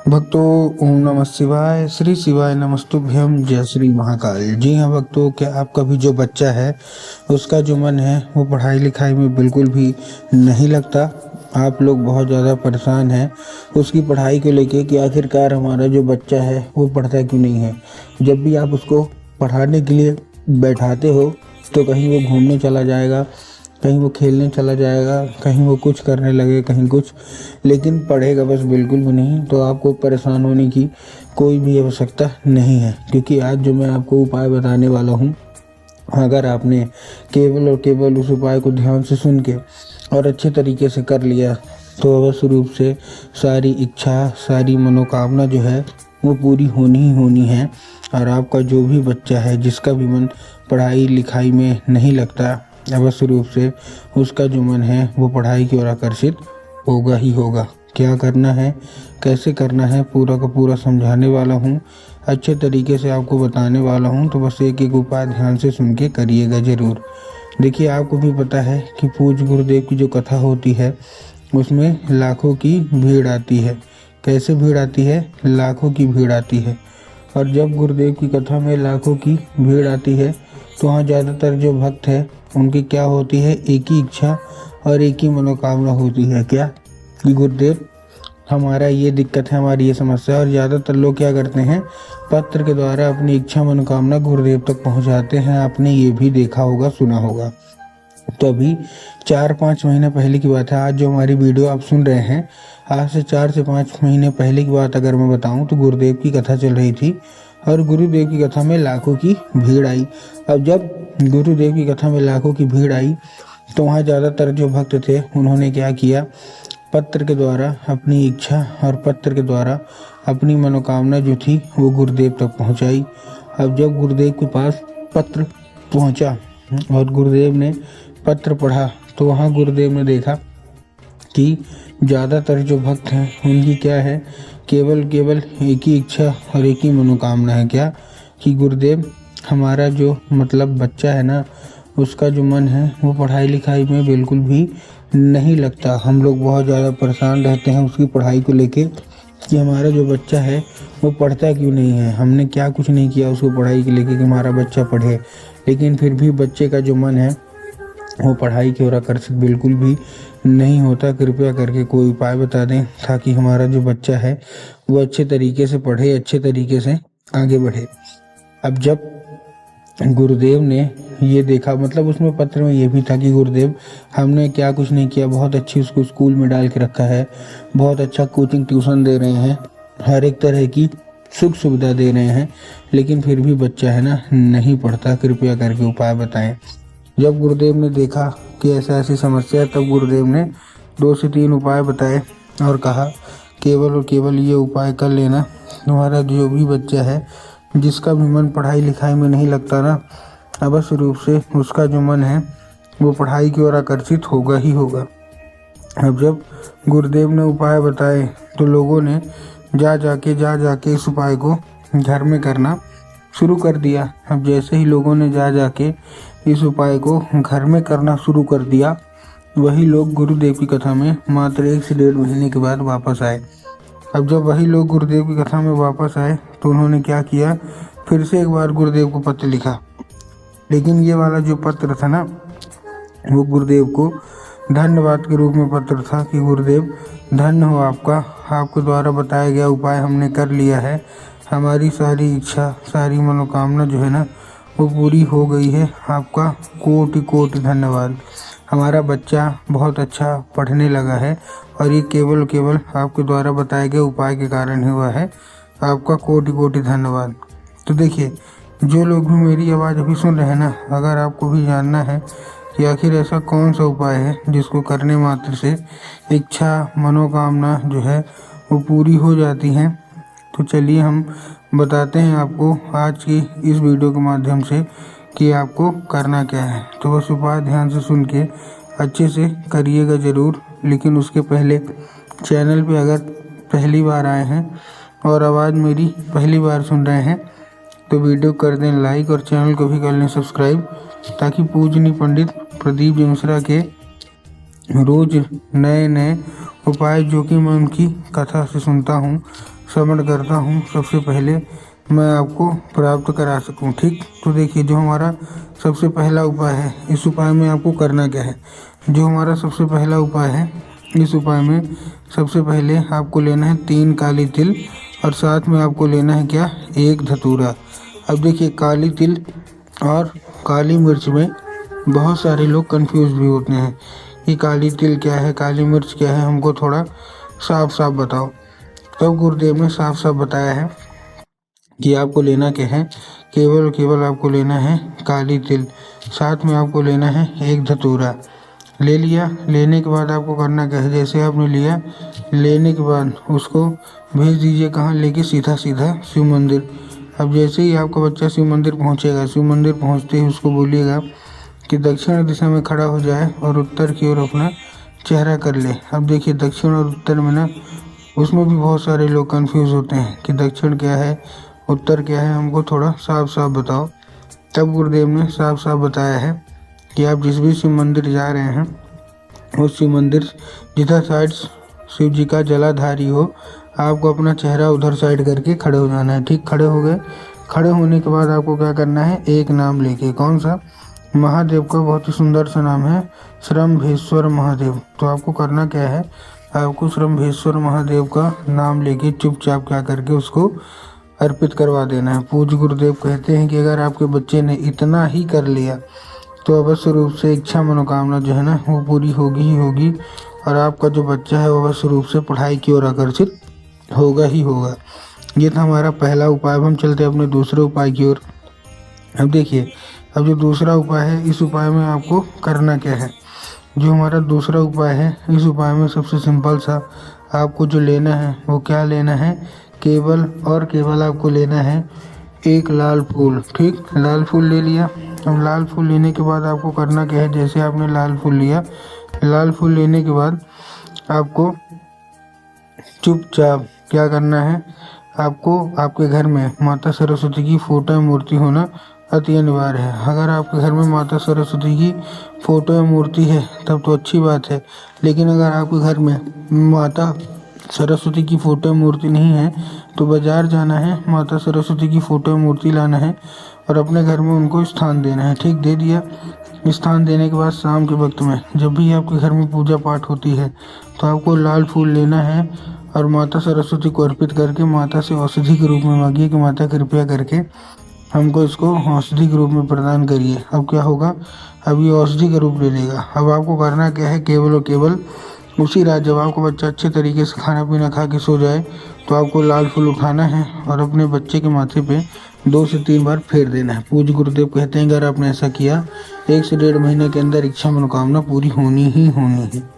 भक्तों, ओम नमः शिवाय। श्री शिवाय नमस्तुभ्यम। जय श्री महाकाल। जी हाँ भक्तों, क्या आपका भी जो बच्चा है उसका जो मन है वो पढ़ाई लिखाई में बिल्कुल भी नहीं लगता? आप लोग बहुत ज़्यादा परेशान हैं उसकी पढ़ाई को लेके कि आखिरकार हमारा जो बच्चा है वो पढ़ता क्यों नहीं है। जब भी आप उसको पढ़ाने के लिए बैठाते हो तो कहीं वो घूमने चला जाएगा, कहीं वो खेलने चला जाएगा, कहीं वो कुछ करने लगे, कहीं कुछ, लेकिन पढ़ेगा बस बिल्कुल भी नहीं। तो आपको परेशान होने की कोई भी आवश्यकता नहीं है, क्योंकि आज जो मैं आपको उपाय बताने वाला हूँ, अगर आपने केवल और केवल उस उपाय को ध्यान से सुन के और अच्छे तरीके से कर लिया तो अवश्य रूप से सारी इच्छा, सारी मनोकामना जो है वो पूरी होनी ही होनी है। और आपका जो भी बच्चा है जिसका भी मन पढ़ाई लिखाई में नहीं लगता, अवश्य रूप से उसका जो मन है वो पढ़ाई की ओर आकर्षित होगा ही होगा। क्या करना है, कैसे करना है, पूरा का पूरा समझाने वाला हूँ, अच्छे तरीके से आपको बताने वाला हूँ। तो बस एक एक उपाय ध्यान से सुन के करिएगा ज़रूर। देखिए, आपको भी पता है कि पूज्य गुरुदेव की जो कथा होती है उसमें लाखों की भीड़ आती है। कैसे भीड़ आती है? लाखों की भीड़ आती है। और जब गुरुदेव की कथा में लाखों की भीड़ आती है तो वहाँ ज़्यादातर जो भक्त है उनकी क्या होती है? एक ही इच्छा और एक ही मनोकामना होती है। क्या? कि गुरुदेव हमारा ये दिक्कत है, हमारी ये समस्या है। और ज़्यादातर लोग क्या करते हैं? पत्र के द्वारा अपनी इच्छा मनोकामना गुरुदेव तक पहुंचाते हैं। आपने ये भी देखा होगा, सुना होगा। तो अभी 4-5 महीने पहले की बात है, आज जो हमारी वीडियो आप सुन रहे हैं, आज से 4 से 5 महीने पहले की बात अगर मैं बताऊं तो गुरुदेव की कथा चल रही थी और गुरुदेव की कथा में लाखों की भीड़ आई। अब जब गुरुदेव की कथा में लाखों की भीड़ आई तो वहाँ ज़्यादातर जो भक्त थे उन्होंने क्या किया? पत्र के द्वारा अपनी इच्छा और पत्र के द्वारा अपनी मनोकामना जो थी वो गुरुदेव तक पहुँचाई। अब जब गुरुदेव के पास पत्र पहुँचा और गुरुदेव ने पत्र पढ़ा तो वहाँ गुरुदेव ने देखा कि ज़्यादातर जो भक्त हैं उनकी क्या है? केवल एक ही इच्छा और एक ही मनोकामना है। क्या? कि गुरुदेव हमारा जो बच्चा है ना, उसका जो मन है वो पढ़ाई लिखाई में बिल्कुल भी नहीं लगता। हम लोग बहुत ज़्यादा परेशान रहते हैं उसकी पढ़ाई को लेके कि हमारा जो बच्चा है वो पढ़ता क्यों नहीं है। हमने क्या कुछ नहीं किया उसको पढ़ाई के लेके कि हमारा बच्चा पढ़े, लेकिन फिर भी बच्चे का जो मन है वो पढ़ाई की ओर आकर्षित बिल्कुल भी नहीं होता। कृपया करके कोई उपाय बता दें ताकि हमारा जो बच्चा है वो अच्छे तरीके से पढ़े, अच्छे तरीके से आगे बढ़े। अब जब गुरुदेव ने ये देखा, उसमें पत्र में ये भी था कि गुरुदेव हमने क्या कुछ नहीं किया, बहुत अच्छी उसको स्कूल में डाल के रखा है, बहुत अच्छा कोचिंग ट्यूशन दे रहे हैं, हर एक तरह की सुख सुविधा दे रहे हैं, लेकिन फिर भी बच्चा है ना नहीं पढ़ता। कृपया करके उपाय बताएं। जब गुरुदेव ने देखा कि ऐसा ऐसी समस्या है तब गुरुदेव ने 2 से 3 उपाय बताए और कहा केवल और केवल ये उपाय कर लेना, तुम्हारा जो भी बच्चा है जिसका भी मन पढ़ाई लिखाई में नहीं लगता ना, अवश्य रूप से उसका जो मन है वो पढ़ाई की ओर आकर्षित होगा ही होगा। अब जब गुरुदेव ने उपाय बताए तो लोगों ने जा जाके इस उपाय को घर में करना शुरू कर दिया। अब जैसे ही लोगों ने जाके इस उपाय को घर में करना शुरू कर दिया, वही लोग गुरुदेव की कथा में मात्र 1 से 1.5 महीने के बाद वापस आए। अब जब वही लोग गुरुदेव की कथा में वापस आए तो उन्होंने क्या किया? फिर से एक बार गुरुदेव को पत्र लिखा, लेकिन ये वाला जो पत्र था ना वो गुरुदेव को धन्यवाद के रूप में पत्र था कि गुरुदेव धन्य हो आपका, आपके द्वारा बताया गया उपाय हमने कर लिया है, हमारी सारी इच्छा, सारी मनोकामना जो है ना वो पूरी हो गई है, आपका कोटि कोटि धन्यवाद। हमारा बच्चा बहुत अच्छा पढ़ने लगा है और ये केवल आपके द्वारा बताए गए उपाय के कारण ही हुआ है, आपका कोटि कोटि धन्यवाद। तो देखिए, जो लोग भी मेरी आवाज़ अभी सुन रहे हैं ना, अगर आपको भी जानना है कि आखिर ऐसा कौन सा उपाय है जिसको करने मात्र से इच्छा मनोकामना जो है वो पूरी हो जाती हैं, तो चलिए हम बताते हैं आपको आज की इस वीडियो के माध्यम से कि आपको करना क्या है। तो बस उपाय ध्यान से सुन के अच्छे से करिएगा ज़रूर। लेकिन उसके पहले चैनल पे अगर पहली बार आए हैं और आवाज़ मेरी पहली बार सुन रहे हैं तो वीडियो कर दें लाइक और चैनल को भी कर लें सब्सक्राइब, ताकि पूजनीय पंडित प्रदीप जी मिश्रा के रोज़ नए उपाय जो कि मैं उनकी कथा से सुनता हूँ, श्रवण करता हूँ, सबसे पहले मैं आपको प्राप्त करा सकूँ। ठीक, तो देखिए जो हमारा सबसे पहला उपाय है, इस उपाय में आपको करना क्या है। जो हमारा सबसे पहला उपाय है, इस उपाय में सबसे पहले आपको लेना है 3 काली तिल और साथ में आपको लेना है क्या, 1 धतूरा। अब देखिए काली तिल और काली मिर्च में बहुत सारे लोग कंफ्यूज भी होते हैं कि काली तिल क्या है, काली मिर्च क्या है, हमको थोड़ा साफ साफ बताओ। तब गुरुदेव ने साफ साफ बताया है कि आपको लेना क्या है, केवल और केवल आपको लेना है काली तिल, साथ में आपको लेना है 1 धतूरा। ले लिया, लेने के बाद आपको करना क्या है, जैसे आपने लिया, लेने के बाद उसको भेज दीजिए कहाँ, लेके सीधा सीधा शिव मंदिर। अब जैसे ही आपका बच्चा शिव मंदिर पहुँचेगा, शिव मंदिर पहुँचते ही उसको बोलिएगा कि दक्षिण दिशा में खड़ा हो जाए और उत्तर की ओर अपना चेहरा कर ले। अब देखिए दक्षिण और उत्तर में ना, उसमें भी बहुत सारे लोग कंफ्यूज होते हैं कि दक्षिण क्या है, उत्तर क्या है, हमको थोड़ा साफ साफ बताओ। तब गुरुदेव ने साफ साफ बताया है कि आप जिस भी शिव मंदिर जा रहे हैं, उस शिव मंदिर जिधर साइड शिव जी का जलाधारी हो, आपको अपना चेहरा उधर साइड करके खड़े हो जाना है। ठीक, खड़े हो गए, खड़े होने के बाद आपको क्या करना है, एक नाम लेके, कौन सा, महादेव का बहुत ही सुंदर सा नाम है, श्रम्भेश्वर महादेव। तो आपको करना क्या है, आपको श्रम्भेश्वर महादेव का नाम लेके चुपचाप क्या करके उसको अर्पित करवा देना है। पूज्य गुरुदेव कहते हैं कि अगर आपके बच्चे ने इतना ही कर लिया तो अवश्य रूप से इच्छा मनोकामना जो है ना, वो पूरी होगी ही होगी, और आपका जो बच्चा है वो अवश्य रूप से पढ़ाई की ओर आकर्षित होगा ही होगा। ये था हमारा पहला उपाय। अब हम चलते हैं अपने दूसरे उपाय की ओर। अब देखिए, अब जो दूसरा उपाय है, इस उपाय में आपको करना क्या है। जो हमारा दूसरा उपाय है, इस उपाय में सबसे सिंपल सा आपको जो लेना है वो क्या लेना है, केवल और केवल आपको लेना है 1 लाल फूल। ठीक, लाल फूल ले लिया। अब लाल फूल लेने के बाद आपको करना क्या है, जैसे आपने लाल फूल लिया, लाल फूल लेने के बाद आपको चुपचाप क्या करना है, आपको आपके घर में माता सरस्वती की फोटो या मूर्ति होना अति अनिवार्य है। अगर आपके घर में माता सरस्वती की फोटो या मूर्ति है तब तो अच्छी बात है, लेकिन अगर आपके घर में माता सरस्वती की फोटो मूर्ति नहीं है तो बाजार जाना है, माता सरस्वती की फोटो मूर्ति लाना है और अपने घर में उनको स्थान देना है। ठीक, दे दिया। स्थान देने के बाद शाम के वक्त में जब भी आपके घर में पूजा पाठ होती है तो आपको लाल फूल लेना है और माता सरस्वती को अर्पित करके माता से औषधि के रूप में मांगिए कि माता कृपया करके हमको इसको औषधि के रूप में प्रदान करिए। अब क्या होगा, अब ये औषधि का रूप ले लेगा। अब आपको करना क्या है, केवल और केवल उसी रात जब आपका बच्चा अच्छे तरीके से खाना पीना खा के सो जाए तो आपको लाल फूल उठाना है और अपने बच्चे के माथे पे 2 से 3 बार फेर देना है। पूज्य गुरुदेव कहते हैं अगर आपने ऐसा किया 1 से 1.5 महीने के अंदर इच्छा मनोकामना पूरी होनी ही होनी है।